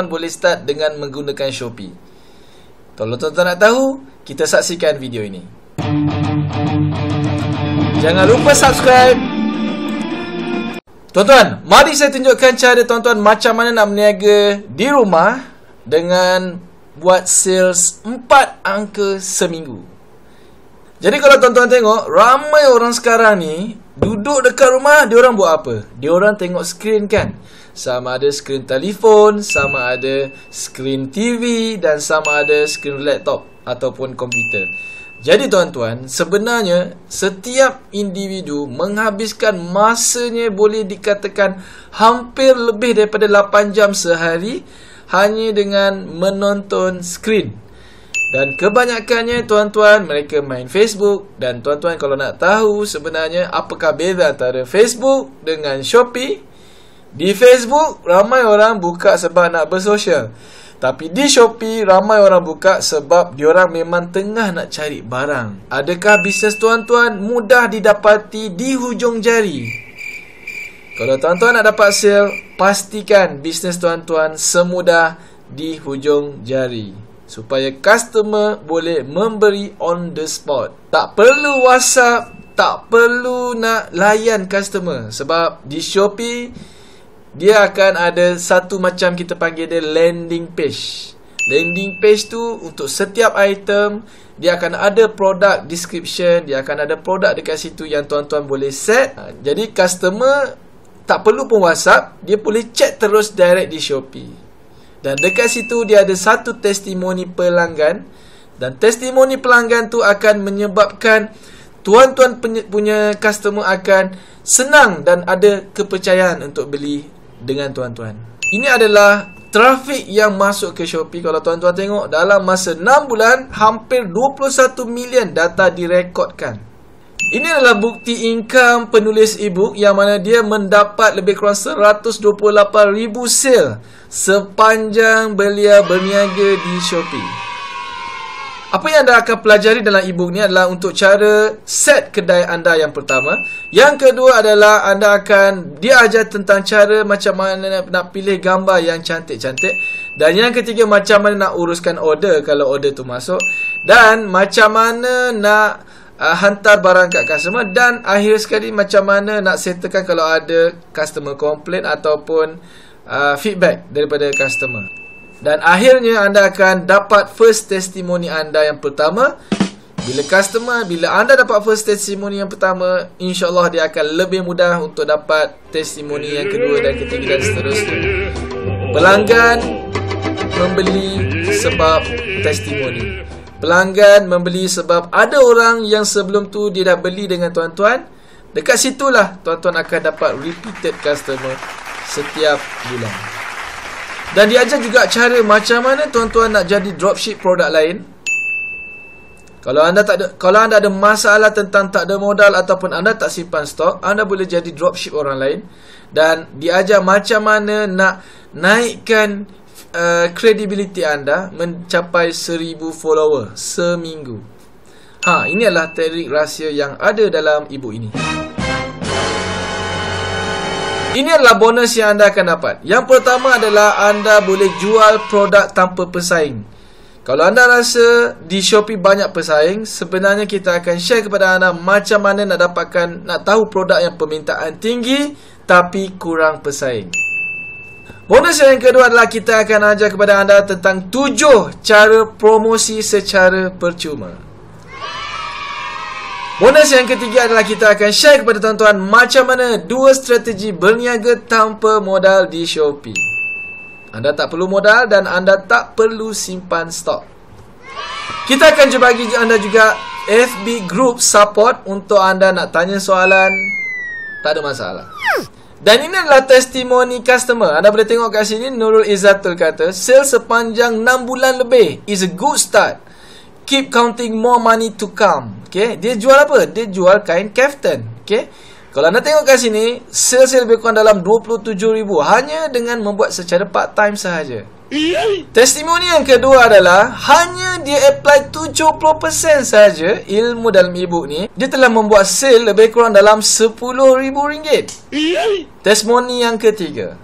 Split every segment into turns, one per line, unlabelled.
boleh start dengan menggunakan Shopee. Kalau tuan-tuan nak tahu, kita saksikan video ini. Jangan lupa subscribe. Tuan-tuan, mari saya tunjukkan cara tuan-tuan macam mana nak berniaga di rumah dengan buat sales 4 angka seminggu. Jadi kalau tuan-tuan tengok, ramai orang sekarang ni duduk dekat rumah, diorang buat apa? Diorang tengok skrin kan? Sama ada skrin telefon, sama ada skrin TV dan sama ada skrin laptop ataupun komputer. Jadi tuan-tuan, sebenarnya setiap individu menghabiskan masanya boleh dikatakan hampir lebih daripada 8 jam sehari hanya dengan menonton skrin. Dan kebanyakannya tuan-tuan mereka main Facebook. Dan tuan-tuan kalau nak tahu sebenarnya apakah beza antara Facebook dengan Shopee, di Facebook ramai orang buka sebab nak bersosial. Tapi di Shopee ramai orang buka sebab diorang memang tengah nak cari barang. Adakah bisnes tuan-tuan mudah didapati di hujung jari? Kalau tuan-tuan nak dapat sale, pastikan bisnes tuan-tuan semudah di hujung jari, supaya customer boleh memberi on the spot. Tak perlu WhatsApp, tak perlu nak layan customer. Sebab di Shopee dia akan ada satu macam kita panggil dia landing page. Landing page tu untuk setiap item dia akan ada product description, dia akan ada produk dekat situ yang tuan-tuan boleh set. Jadi customer tak perlu pun WhatsApp, dia boleh chat terus direct di Shopee. Dan dekat situ dia ada satu testimoni pelanggan. Dan testimoni pelanggan tu akan menyebabkan tuan-tuan punya customer akan senang dan ada kepercayaan untuk beli dengan tuan-tuan. Ini adalah trafik yang masuk ke Shopee. Kalau tuan-tuan tengok, dalam masa 6 bulan hampir 21 million data direkodkan. Ini adalah bukti income penulis ebook yang mana dia mendapat lebih kurang 128,000 sale sepanjang belia berniaga di Shopee. Apa yang anda akan pelajari dalam ebook ni adalah untuk cara set kedai anda yang pertama. Yang kedua adalah dia ajar tentang cara macam mana nak pilih gambar yang cantik-cantik. Dan yang ketiga, macam mana nak uruskan order kalau order tu masuk. Dan macam mana nak hantar barang kat customer. Dan akhir sekali, macam mana nak settlekan kalau ada customer complain ataupun feedback daripada customer. Dan akhirnya anda akan dapat first testimoni anda yang pertama. Bila anda dapat first testimoni yang pertama, InsyaAllah dia akan lebih mudah untuk dapat testimoni yang kedua dan ketiga dan seterusnya. Pelanggan membeli sebab testimoni. Pelanggan membeli sebab ada orang yang sebelum tu dia dah beli dengan tuan-tuan. Dekat situlah tuan-tuan akan dapat repeated customer setiap bulan. Dan diajar juga cara macam mana tuan-tuan nak jadi dropship produk lain. Kalau anda ada masalah tentang tak ada modal ataupun anda tak simpan stok, anda boleh jadi dropship orang lain. Dan diajar macam mana nak naikkan credibility anda mencapai 1,000 follower seminggu. Ini adalah teknik rahsia yang ada dalam ebook ini. Ini adalah bonus yang anda akan dapat. Yang pertama adalah anda boleh jual produk tanpa pesaing. Kalau anda rasa di Shopee banyak pesaing, sebenarnya kita akan share kepada anda macam mana nak tahu produk yang permintaan tinggi tapi kurang pesaing. Bonus yang kedua adalah kita akan ajar kepada anda tentang 7 cara promosi secara percuma. Bonus yang ketiga adalah kita akan share kepada tuan-tuan macam mana 2 strategi berniaga tanpa modal di Shopee. Anda tak perlu modal dan anda tak perlu simpan stok. Kita akan bagi anda juga FB group support untuk anda nak tanya soalan. Tak ada masalah. Dan ini adalah testimoni customer. Anda boleh tengok kat sini, Nurul Izzatul kata, sales sepanjang 6 bulan lebih is a good start. Keep counting more money to come. Okay, dia jual apa? Dia jual kain kaftan. Okay, kalau anda tengok kat sini, sales lebih kurang dalam 27,000 hanya dengan membuat secara part time sahaja. Testimoni yang kedua adalah hanya dia apply 70% sahaja ilmu dalam ebook ni, dia telah membuat sale lebih kurang dalam RM10,000. Testimoni yang ketiga,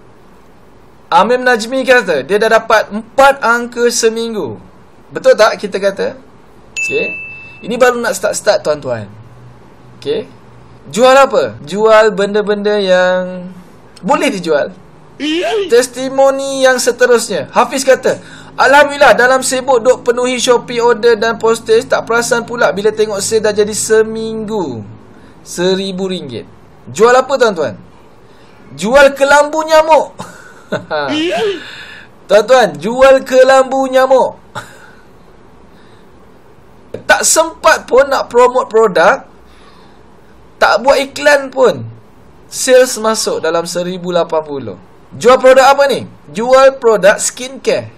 Amir Najmi kata dia dah dapat 4 angka seminggu. Betul tak kita kata? Okay. Ini baru nak start tuan-tuan. Okay. Jual apa? Jual benda-benda yang boleh dijual. Testimoni yang seterusnya. Hafiz kata, Alhamdulillah, dalam sibuk duk penuhi Shopee order dan postage, tak perasan pula bila tengok sale dah jadi seminggu RM1,000. Jual apa tuan-tuan? Jual kelambu nyamuk. Tuan-tuan, jual kelambu nyamuk. Tak sempat pun nak promote produk, tak buat iklan pun, sales masuk dalam 1,080. Jual produk apa ni? Jual produk skincare.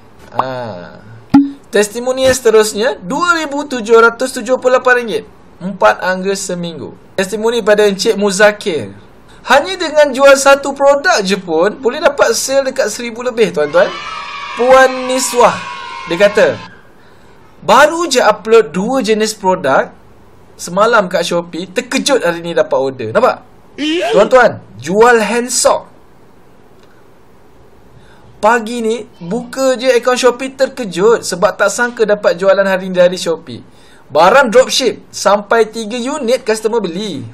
Testimoni yang seterusnya RM2,778, 4 angka seminggu. Testimoni pada Encik Muzakir. Hanya dengan jual satu produk je pun boleh dapat sale dekat 1,000 lebih tuan-tuan. Puan Niswah, dia kata, baru je upload 2 jenis produk semalam kat Shopee, terkejut hari ni dapat order. Nampak? Tuan-tuan, jual hand sock. Pagi ni buka je akaun Shopee, terkejut sebab tak sangka dapat jualan hari ni dari Shopee. Barang dropship sampai 3 unit customer beli.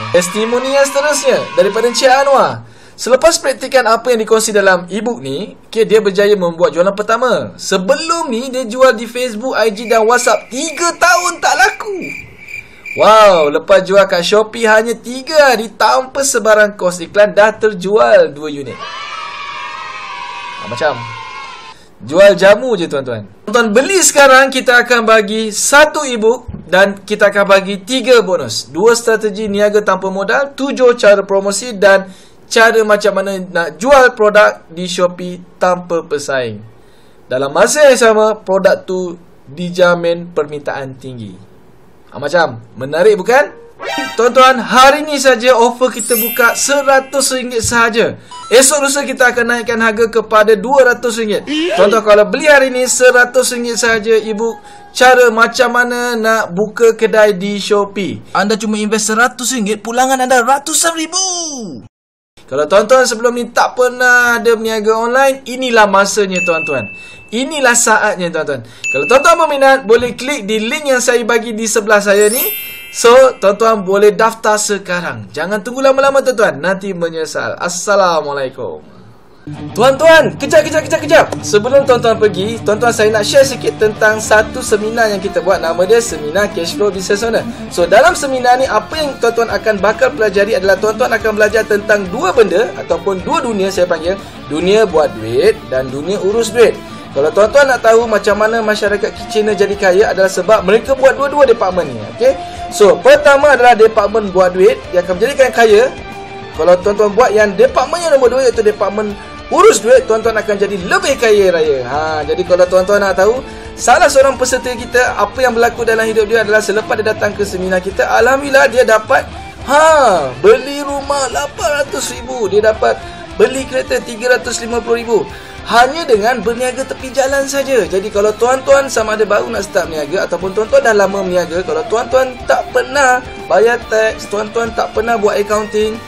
Testimoni yang seterusnya daripada Encik Anwar. Selepas praktikan apa yang dikongsi dalam e-book ni, dia berjaya membuat jualan pertama. Sebelum ni dia jual di Facebook, IG dan WhatsApp 3 tahun tak laku. Wow, lepas jual kat Shopee hanya 3 hari tanpa sebarang kos iklan dah terjual 2 unit. Macam jual jamu je tuan-tuan. Tuan-tuan beli sekarang, kita akan bagi 1 e-book dan kita akan bagi 3 bonus. 2 strategi niaga tanpa modal, 7 cara promosi dan cara macam mana nak jual produk di Shopee tanpa pesaing. Dalam masa yang sama, produk tu dijamin permintaan tinggi. Macam menarik bukan? Tuan-tuan, hari ni saja offer kita buka RM100 sahaja. Esok lusa kita akan naikkan harga kepada RM200. Tuan-tuan, kalau beli hari ni RM100 sahaja e-book cara macam mana nak buka kedai di Shopee. Anda cuma invest RM100, pulangan anda ratusan ribu. Kalau tuan-tuan sebelum ni tak pernah ada berniaga online, inilah masanya tuan-tuan. Inilah saatnya tuan-tuan. Kalau tuan-tuan berminat, boleh klik di link yang saya bagi di sebelah saya ni. So, tuan-tuan boleh daftar sekarang. Jangan tunggu lama-lama tuan-tuan, nanti menyesal. Assalamualaikum. Tuan-tuan, kejap. Sebelum tuan-tuan pergi, tuan-tuan saya nak share sikit tentang satu seminar yang kita buat. Nama dia Seminar Cashflow Business Owner. So, dalam seminar ni, apa yang tuan-tuan akan bakal pelajari adalah tuan-tuan akan belajar tentang 2 benda ataupun 2 dunia saya panggil. Dunia buat duit dan dunia urus duit. Kalau tuan-tuan nak tahu macam mana masyarakat Cina jadi kaya adalah sebab mereka buat 2 department ni. Okay? So, pertama adalah department buat duit yang akan menjadikan kaya. Kalau tuan-tuan buat yang department yang nombor 2 iaitu department urus duit, tuan-tuan akan jadi lebih kaya raya. Jadi kalau tuan-tuan nak tahu, salah seorang peserta kita, apa yang berlaku dalam hidup dia adalah selepas dia datang ke seminar kita, alhamdulillah dia dapat beli rumah RM800,000, dia dapat beli kereta RM350,000 hanya dengan berniaga tepi jalan saja. Jadi kalau tuan-tuan sama ada baru nak start berniaga ataupun tuan-tuan dah lama berniaga, kalau tuan-tuan tak pernah bayar tax, tuan-tuan tak pernah buat accounting,